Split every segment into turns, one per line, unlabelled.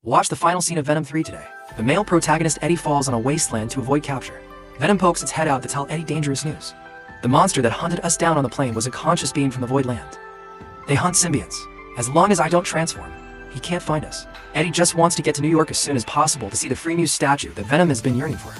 Watch the final scene of Venom 3 today. The male protagonist Eddie falls on a wasteland to avoid capture. Venom pokes its head out to tell Eddie dangerous news. The monster that hunted us down on the plane was a conscious being from the void land. They hunt symbiotes. As long as I don't transform, he can't find us. Eddie just wants to get to New York as soon as possible to see the Free Muse statue that Venom has been yearning for.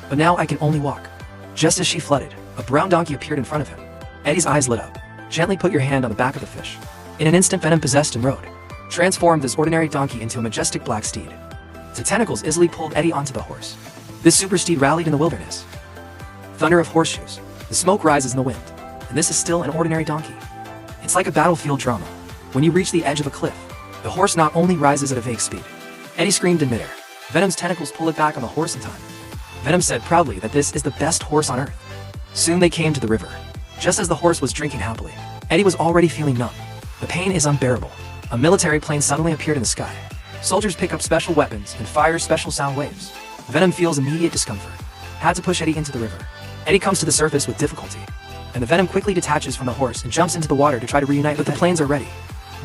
But now I can only walk. Just as she flooded, a brown donkey appeared in front of him. Eddie's eyes lit up. Gently put your hand on the back of the fish. In an instant, Venom possessed and rode, transformed this ordinary donkey into a majestic black steed. The tentacles easily pulled Eddie onto the horse. This super steed rallied in the wilderness. Thunder of horseshoes. The smoke rises in the wind. And this is still an ordinary donkey. It's like a battlefield drama. When you reach the edge of a cliff, the horse not only rises at a vague speed. Eddie screamed in midair. Venom's tentacles pull it back on the horse in time. Venom said proudly that this is the best horse on earth. Soon they came to the river. Just as the horse was drinking happily, Eddie was already feeling numb. The pain is unbearable. A military plane suddenly appeared in the sky. Soldiers pick up special weapons and fire special sound waves. Venom feels immediate discomfort. Had to push Eddie into the river. Eddie comes to the surface with difficulty, and the Venom quickly detaches from the horse and jumps into the water to try to reunite, but the planes are ready.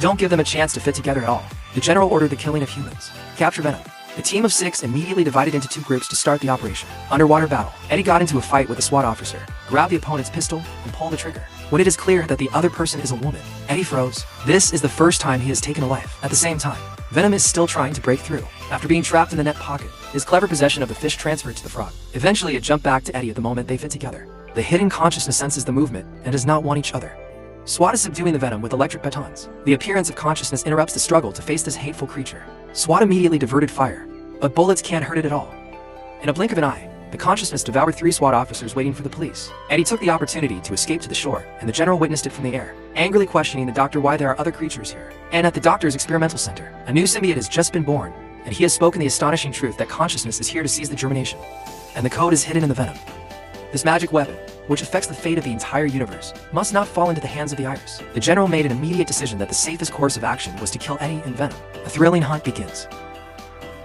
Don't give them a chance to fit together at all. The general ordered the killing of humans. Capture Venom. The team of 6 immediately divided into 2 groups to start the operation. Underwater battle. Eddie got into a fight with a SWAT officer, grabbed the opponent's pistol, and pulled the trigger. When it is clear that the other person is a woman, Eddie froze. This is the first time he has taken a life. At the same time, Venom is still trying to break through. After being trapped in the net pocket, his clever possession of the fish transferred to the frog. Eventually it jumped back to Eddie at the moment they fit together. The hidden consciousness senses the movement and does not want each other. SWAT is subduing the Venom with electric batons. The appearance of consciousness interrupts the struggle to face this hateful creature. SWAT immediately diverted fire, but bullets can't hurt it at all. In a blink of an eye, the consciousness devoured 3 SWAT officers waiting for the police. Eddie took the opportunity to escape to the shore, and the general witnessed it from the air, angrily questioning the doctor why there are other creatures here. And at the doctor's experimental center, a new symbiote has just been born, and he has spoken the astonishing truth that consciousness is here to seize the germination. And the code is hidden in the Venom. This magic weapon, which affects the fate of the entire universe, must not fall into the hands of the Iris. The general made an immediate decision that the safest course of action was to kill Eddie and Venom. A thrilling hunt begins.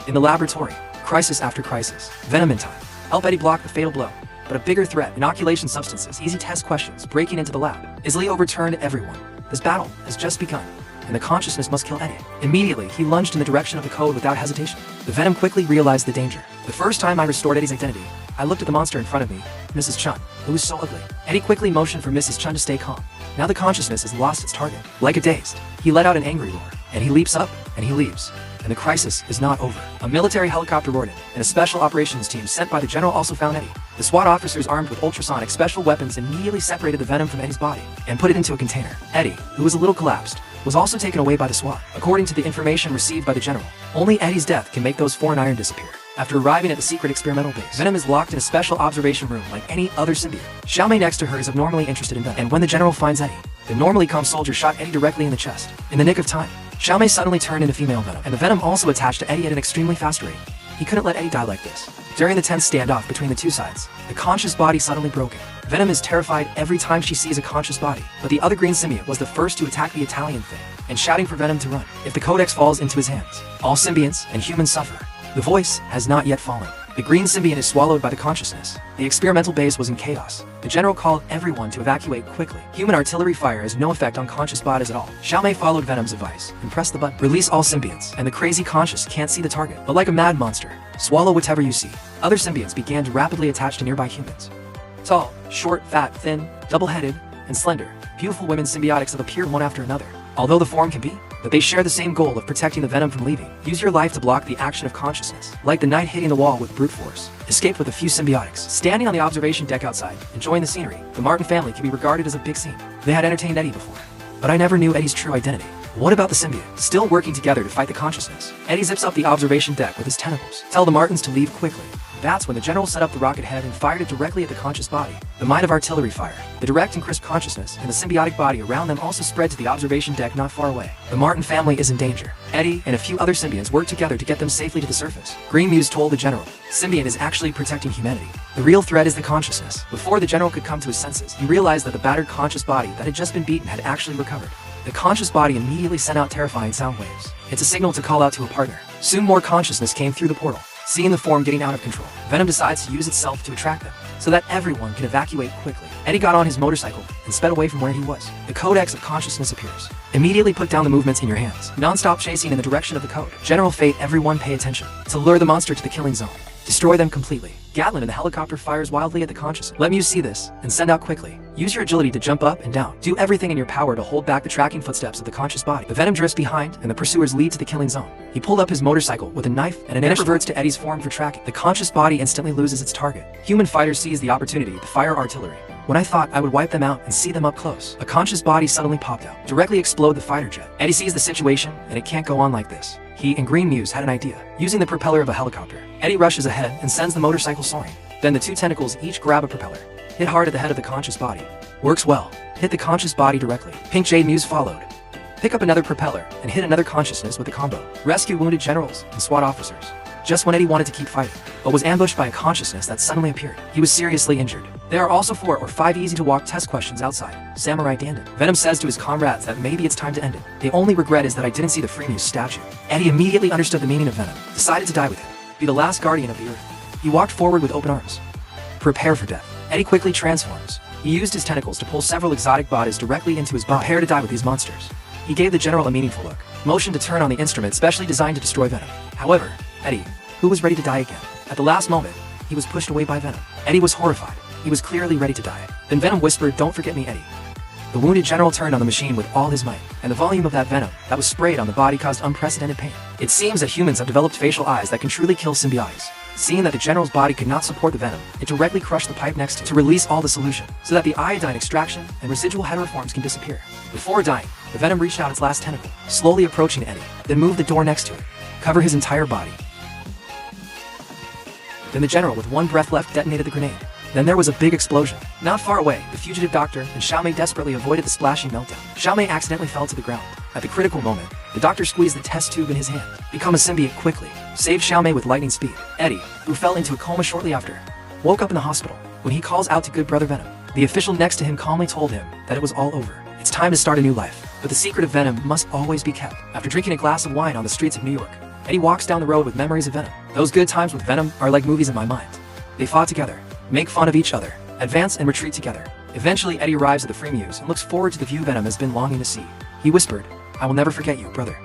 In the laboratory, crisis after crisis. Venom in time. Help Eddie block the fatal blow. But a bigger threat, inoculation substances, easy test questions, breaking into the lab. Easily overturned everyone. This battle has just begun, and the consciousness must kill Eddie. Immediately, he lunged in the direction of the code without hesitation. The Venom quickly realized the danger. The first time I restored Eddie's identity, I looked at the monster in front of me, Mrs. Chun, who was so ugly. Eddie quickly motioned for Mrs. Chun to stay calm. Now the consciousness has lost its target. Like a dazed, he let out an angry roar, and he leaps up, and he leaves. And the crisis is not over. A military helicopter boarded, and a special operations team sent by the general also found Eddie. The SWAT officers armed with ultrasonic special weapons immediately separated the Venom from Eddie's body, and put it into a container. Eddie, who was a little collapsed, was also taken away by the SWAT. According to the information received by the general, only Eddie's death can make those foreign iron disappear. After arriving at the secret experimental base, Venom is locked in a special observation room like any other symbiote. Xiaomei next to her is abnormally interested in Venom, and when the general finds Eddie, the normally calm soldier shot Eddie directly in the chest. In the nick of time, Xiaomei suddenly turned into female Venom, and the Venom also attached to Eddie at an extremely fast rate. He couldn't let Eddie die like this. During the tense standoff between the two sides, the conscious body suddenly broken. Venom is terrified every time she sees a conscious body, but the other green symbiote was the first to attack the Italian thing, and shouting for Venom to run. If the codex falls into his hands, all symbionts and humans suffer. The voice has not yet fallen. The green symbiote is swallowed by the consciousness. The experimental base was in chaos. The general called everyone to evacuate quickly. Human artillery fire has no effect on conscious bodies at all. Xiaomei followed Venom's advice and pressed the button. Release all symbionts, and the crazy conscious can't see the target, but like a mad monster, swallow whatever you see. Other symbionts began to rapidly attach to nearby humans. Tall, short, fat, thin, double-headed, and slender, beautiful women symbiotics have appeared one after another. Although the form can be, but they share the same goal of protecting the Venom from leaving. Use your life to block the action of consciousness. Like the knight hitting the wall with brute force. Escape with a few symbiotics. Standing on the observation deck outside, enjoying the scenery, the Martin family can be regarded as a big scene. They had entertained Eddie before, but I never knew Eddie's true identity. What about the symbiote? Still working together to fight the consciousness. Eddie zips up the observation deck with his tentacles. Tell the Martins to leave quickly. That's when the general set up the rocket head and fired it directly at the conscious body. The might of artillery fire, the direct and crisp consciousness, and the symbiotic body around them also spread to the observation deck not far away. The Martin family is in danger. Eddie and a few other symbionts worked together to get them safely to the surface. Green Muse told the general, Symbiont is actually protecting humanity. The real threat is the consciousness. Before the general could come to his senses, he realized that the battered conscious body that had just been beaten had actually recovered. The conscious body immediately sent out terrifying sound waves. It's a signal to call out to a partner. Soon more consciousness came through the portal. Seeing the form getting out of control, Venom decides to use itself to attract them, so that everyone can evacuate quickly. Eddie got on his motorcycle and sped away from where he was. The Codex of Consciousness appears. Immediately put down the movements in your hands. Non-stop chasing in the direction of the code. General Fate, everyone pay attention. To lure the monster to the killing zone. Destroy them completely. Gatlin in the helicopter fires wildly at the consciousness. Let Muse see this and send out quickly. Use your agility to jump up and down. Do everything in your power to hold back the tracking footsteps of the conscious body. The Venom drifts behind and the pursuers lead to the killing zone. He pulled up his motorcycle with a knife and it reverts to Eddie's form for tracking. The conscious body instantly loses its target. Human fighters seize the opportunity to fire artillery. When I thought I would wipe them out and see them up close, a conscious body suddenly popped out, directly explode the fighter jet. Eddie sees the situation and it can't go on like this. He and Green Muse had an idea. Using the propeller of a helicopter, Eddie rushes ahead and sends the motorcycle soaring. Then the two tentacles each grab a propeller. Hit hard at the head of the conscious body. Works well. Hit the conscious body directly. Pink Jade Muse followed. Pick up another propeller and hit another consciousness with the combo. Rescue wounded generals and SWAT officers. Just when Eddie wanted to keep fighting, but was ambushed by a consciousness that suddenly appeared. He was seriously injured. There are also 4 or 5 easy-to-walk test questions outside. Samurai Dandan. Venom says to his comrades that maybe it's time to end it. The only regret is that I didn't see the Free Muse statue. Eddie immediately understood the meaning of Venom, decided to die with him, be the last guardian of the earth. He walked forward with open arms. Prepare for death. Eddie quickly transforms. He used his tentacles to pull several exotic bodies directly into his body. Prepare to die with these monsters. He gave the general a meaningful look, motioned to turn on the instrument specially designed to destroy Venom. However, Eddie, who was ready to die again, at the last moment, he was pushed away by Venom. Eddie was horrified. He was clearly ready to die. Then Venom whispered, "Don't forget me, Eddie." The wounded general turned on the machine with all his might, and the volume of that venom that was sprayed on the body caused unprecedented pain. It seems that humans have developed facial eyes that can truly kill symbiotes. Seeing that the general's body could not support the venom, it directly crushed the pipe next to release all the solution, so that the iodine extraction and residual heteroforms can disappear. Before dying, the venom reached out its last tentacle, slowly approaching Eddie, then moved the door next to it, cover his entire body. Then the general, with one breath left, detonated the grenade. Then there was a big explosion. Not far away, the fugitive doctor and Xiaomei desperately avoided the splashing meltdown. Xiaomei accidentally fell to the ground. At the critical moment, the doctor squeezed the test tube in his hand. Become a symbiote quickly. Saved Xiaomei with lightning speed. Eddie, who fell into a coma shortly after, woke up in the hospital. When he calls out to good brother Venom, the official next to him calmly told him that it was all over. It's time to start a new life. But the secret of Venom must always be kept. After drinking a glass of wine on the streets of New York, Eddie walks down the road with memories of Venom. Those good times with Venom are like movies in my mind. They fought together, make fun of each other, advance and retreat together. Eventually, Eddie arrives at the Free Muse and looks forward to the view Venom has been longing to see. He whispered, "I will never forget you, brother."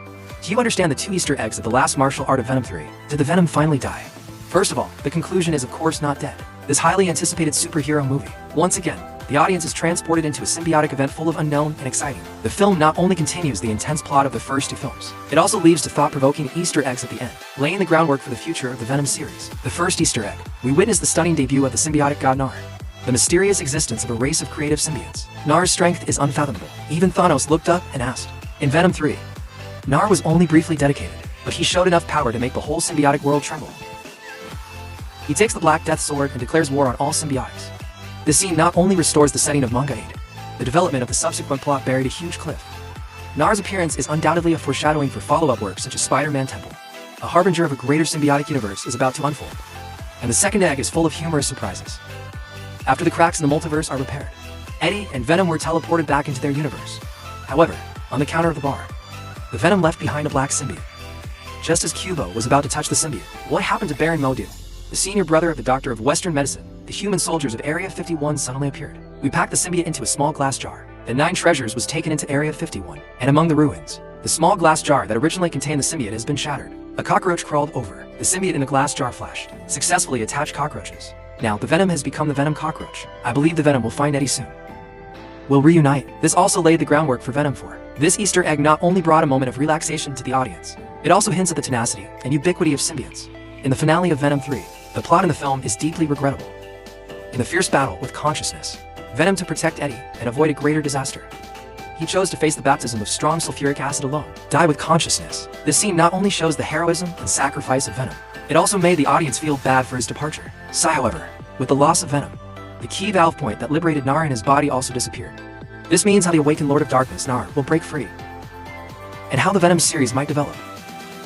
Do you understand the 2 Easter eggs of the last martial art of Venom 3? Did the Venom finally die? First of all, the conclusion is of course not dead. This highly anticipated superhero movie. Once again, the audience is transported into a symbiotic event full of unknown and exciting. The film not only continues the intense plot of the first 2 films, it also leaves to thought-provoking Easter eggs at the end, laying the groundwork for the future of the Venom series. The first Easter egg. We witness the stunning debut of the symbiotic god Nar. The mysterious existence of a race of creative symbiotes. Nar's strength is unfathomable. Even Thanos looked up and asked. In Venom 3, Nar was only briefly dedicated, but he showed enough power to make the whole symbiotic world tremble. He takes the Black Death sword and declares war on all symbiotics. This scene not only restores the setting of Manga 8, the development of the subsequent plot buried a huge cliff. Nar's appearance is undoubtedly a foreshadowing for follow-up works such as Spider-Man Temple. A harbinger of a greater symbiotic universe is about to unfold. And the second egg is full of humorous surprises. After the cracks in the multiverse are repaired, Eddie and Venom were teleported back into their universe. However, on the counter of the bar, the Venom left behind a black symbiote. Just as Kubo was about to touch the symbiote, what happened to Baron Modu? The senior brother of the doctor of Western medicine, the human soldiers of Area 51 suddenly appeared. We packed the symbiote into a small glass jar. The 9 treasures was taken into Area 51, and among the ruins, the small glass jar that originally contained the symbiote has been shattered. A cockroach crawled over. The symbiote in the glass jar flashed, successfully attached cockroaches. Now, the Venom has become the Venom cockroach. I believe the Venom will find Eddie soon. We'll reunite. This also laid the groundwork for Venom 4. This Easter egg not only brought a moment of relaxation to the audience, it also hints at the tenacity and ubiquity of symbiotes. In the finale of Venom 3, the plot in the film is deeply regrettable. In the fierce battle with consciousness, Venom to protect Eddie and avoid a greater disaster, he chose to face the baptism of strong sulfuric acid alone. Die with consciousness. This scene not only shows the heroism and sacrifice of Venom, it also made the audience feel bad for his departure. However, with the loss of Venom, the key valve point that liberated Nar in his body also disappeared. This means how the awakened Lord of Darkness, Nar, will break free, and how the Venom series might develop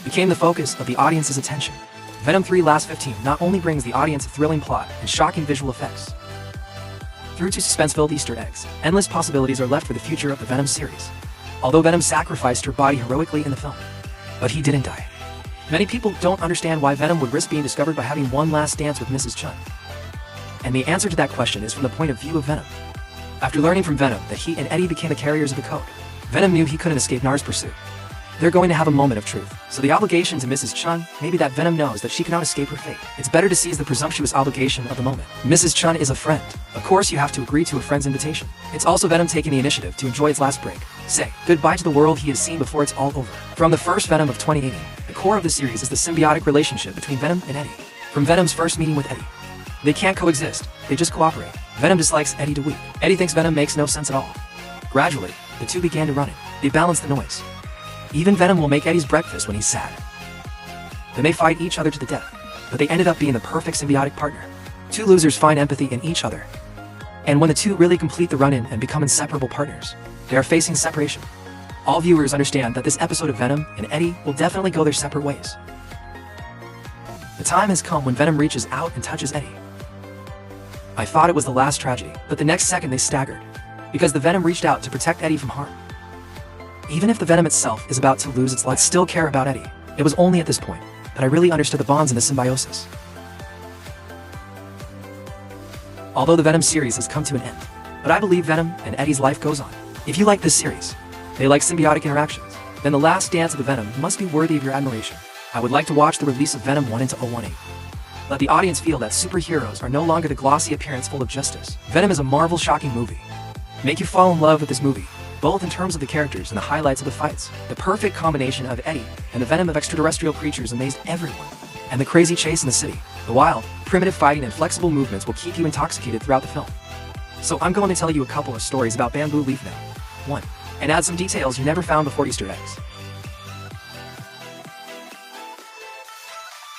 became the focus of the audience's attention. Venom 3 Last 15 not only brings the audience a thrilling plot and shocking visual effects, through to suspense-filled Easter eggs, endless possibilities are left for the future of the Venom series. Although Venom sacrificed her body heroically in the film, but he didn't die. Many people don't understand why Venom would risk being discovered by having one last dance with Mrs. Chun. And the answer to that question is from the point of view of Venom. After learning from Venom that he and Eddie became the carriers of the code, Venom knew he couldn't escape Nar's pursuit. They're going to have a moment of truth, so the obligation to Mrs. Chun may be that Venom knows that she cannot escape her fate. It's better to seize the presumptuous obligation of the moment. Mrs. Chun is a friend. Of course you have to agree to a friend's invitation. It's also Venom taking the initiative to enjoy its last break. Say goodbye to the world he has seen before it's all over. From the first Venom of 2080, the core of the series is the symbiotic relationship between Venom and Eddie. From Venom's first meeting with Eddie, they can't coexist, they just cooperate. Venom dislikes Eddie to weep. Eddie thinks Venom makes no sense at all. Gradually, the two began to run it. They balance the noise. Even Venom will make Eddie's breakfast when he's sad. They may fight each other to the death, but they ended up being the perfect symbiotic partner. Two losers find empathy in each other. And when the two really complete the run-in and become inseparable partners, they are facing separation. All viewers understand that this episode of Venom and Eddie will definitely go their separate ways. The time has come when Venom reaches out and touches Eddie. I thought it was the last tragedy, but the next second they staggered, because the Venom reached out to protect Eddie from harm. Even if the Venom itself is about to lose its life, I still care about Eddie. It was only at this point that I really understood the bonds in the symbiosis. Although the Venom series has come to an end, but I believe Venom and Eddie's life goes on. If you like this series, they like symbiotic interactions, then the last dance of the Venom must be worthy of your admiration. I would like to watch the release of Venom 1 into 018. Let the audience feel that superheroes are no longer the glossy appearance full of justice. Venom is a Marvel shocking movie. Make you fall in love with this movie, both in terms of the characters and the highlights of the fights. The perfect combination of Eddie and the venom of extraterrestrial creatures amazed everyone. And the crazy chase in the city, the wild, primitive fighting and flexible movements will keep you intoxicated throughout the film. So I'm going to tell you a couple of stories about Bamboo Leaf now. 1. And add some details you never found before Easter eggs.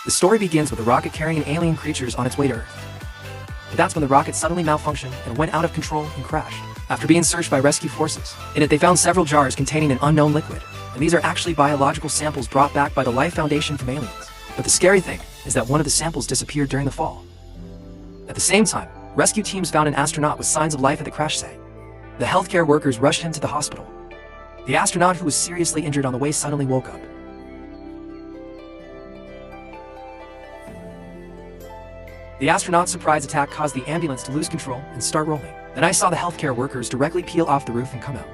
The story begins with a rocket carrying alien creatures on its way to Earth. But that's when the rocket suddenly malfunctioned and went out of control and crashed. After being searched by rescue forces, in it they found several jars containing an unknown liquid, and these are actually biological samples brought back by the Life Foundation from aliens. But the scary thing is that one of the samples disappeared during the fall. At the same time, rescue teams found an astronaut with signs of life at the crash site. The healthcare workers rushed him to the hospital. The astronaut who was seriously injured on the way suddenly woke up. The astronaut's surprise attack caused the ambulance to lose control and start rolling. Then I saw the healthcare workers directly peel off the roof and come out.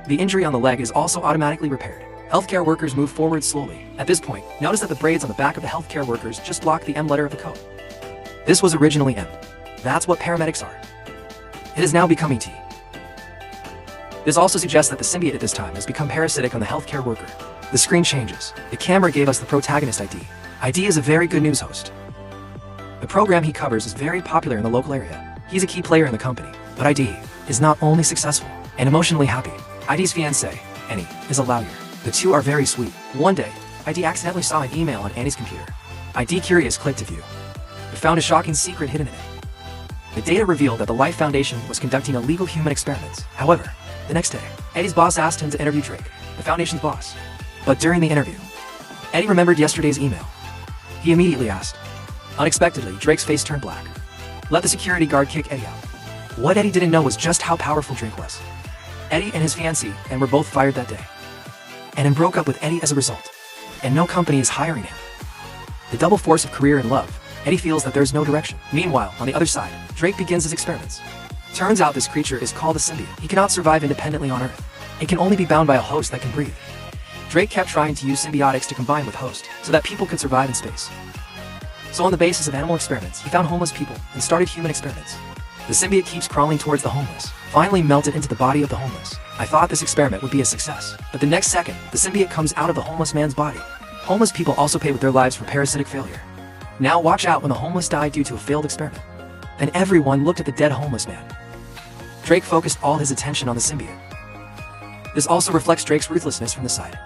The injury on the leg is also automatically repaired. Healthcare workers move forward slowly. At this point, notice that the braids on the back of the healthcare workers just block the M letter of the code. This was originally M. That's what paramedics are. It has now become ET. This also suggests that the symbiote at this time has become parasitic on the healthcare worker. The screen changes. The camera gave us the protagonist ID. ID is a very good news host. The program he covers is very popular in the local area. He's a key player in the company. But ID is not only successful and emotionally happy. ID's fiancée, Annie, is a lawyer. The two are very sweet. One day, ID accidentally saw an email on Annie's computer. ID, curious, clicked to view, but found a shocking secret hidden in it. The data revealed that the Life Foundation was conducting illegal human experiments. However, the next day, Eddie's boss asked him to interview Drake, the Foundation's boss. But during the interview, Eddie remembered yesterday's email. He immediately asked. Unexpectedly, Drake's face turned black. Let the security guard kick Eddie out. What Eddie didn't know was just how powerful Drake was. Eddie and his fiancée and were both fired that day. And broke up with Eddie as a result. And no company is hiring him. The double force of career and love, Eddie feels that there's no direction. Meanwhile, on the other side, Drake begins his experiments. Turns out this creature is called a symbiote. He cannot survive independently on Earth. It can only be bound by a host that can breathe. Drake kept trying to use symbiotics to combine with host, so that people could survive in space. So on the basis of animal experiments, he found homeless people and started human experiments. The symbiote keeps crawling towards the homeless, finally melted into the body of the homeless. I thought this experiment would be a success, but the next second, the symbiote comes out of the homeless man's body. Homeless people also pay with their lives for parasitic failure. Now watch out when the homeless die due to a failed experiment. Then everyone looked at the dead homeless man. Drake focused all his attention on the symbiote. This also reflects Drake's ruthlessness from the side.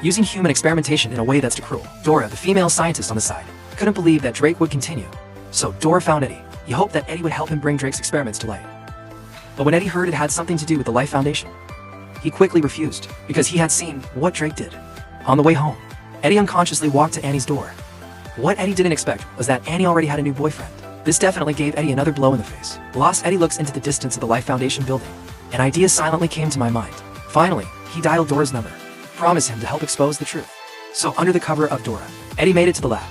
Using human experimentation in a way that's too cruel. Dora, the female scientist on the side, couldn't believe that Drake would continue. So Dora found Eddie. He hoped that Eddie would help him bring Drake's experiments to light. But when Eddie heard it had something to do with the Life Foundation, he quickly refused, because he had seen what Drake did. On the way home, Eddie unconsciously walked to Annie's door. What Eddie didn't expect was that Annie already had a new boyfriend. This definitely gave Eddie another blow in the face. Lost, Eddie looks into the distance of the Life Foundation building. An idea silently came to my mind. Finally, he dialed Dora's number. promise him to help expose the truth. So under the cover of Dora, Eddie made it to the lab.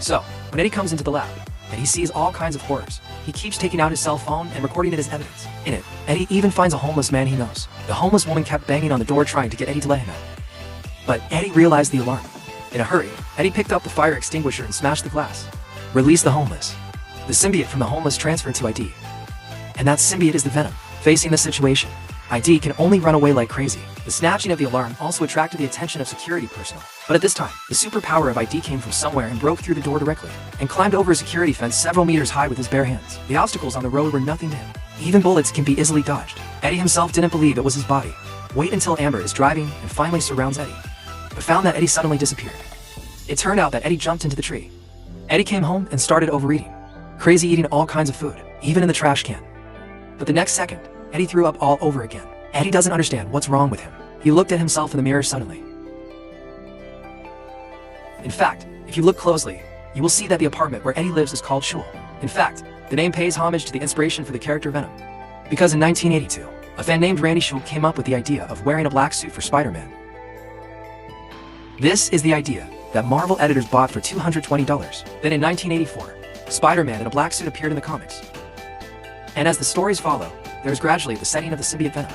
So, when Eddie comes into the lab, and he sees all kinds of horrors, he keeps taking out his cell phone and recording it as evidence. In it, Eddie even finds a homeless man he knows. The homeless woman kept banging on the door trying to get Eddie to let him out. But Eddie realized the alarm. In a hurry, Eddie picked up the fire extinguisher and smashed the glass. Release the homeless. The symbiote from the homeless transferred to ID. And that symbiote is the Venom. Facing the situation, ID can only run away like crazy. The snatching of the alarm also attracted the attention of security personnel. But at this time, the superpower of ID came from somewhere and broke through the door directly, and climbed over a security fence several meters high with his bare hands. The obstacles on the road were nothing to him. Even bullets can be easily dodged. Eddie himself didn't believe it was his body. Wait until Amber is driving and finally surrounds Eddie, but found that Eddie suddenly disappeared. It turned out that Eddie jumped into the tree. Eddie came home and started overeating. Crazy eating all kinds of food, even in the trash can. But the next second, Eddie threw up all over again. Eddie doesn't understand what's wrong with him. He looked at himself in the mirror suddenly. In fact, if you look closely, you will see that the apartment where Eddie lives is called Shul. In fact, the name pays homage to the inspiration for the character Venom. Because in 1982, a fan named Randy Shul came up with the idea of wearing a black suit for Spider-Man. This is the idea that Marvel editors bought for $220. Then in 1984, Spider-Man in a black suit appeared in the comics. And as the stories follow, there is gradually the setting of the symbiote Venom.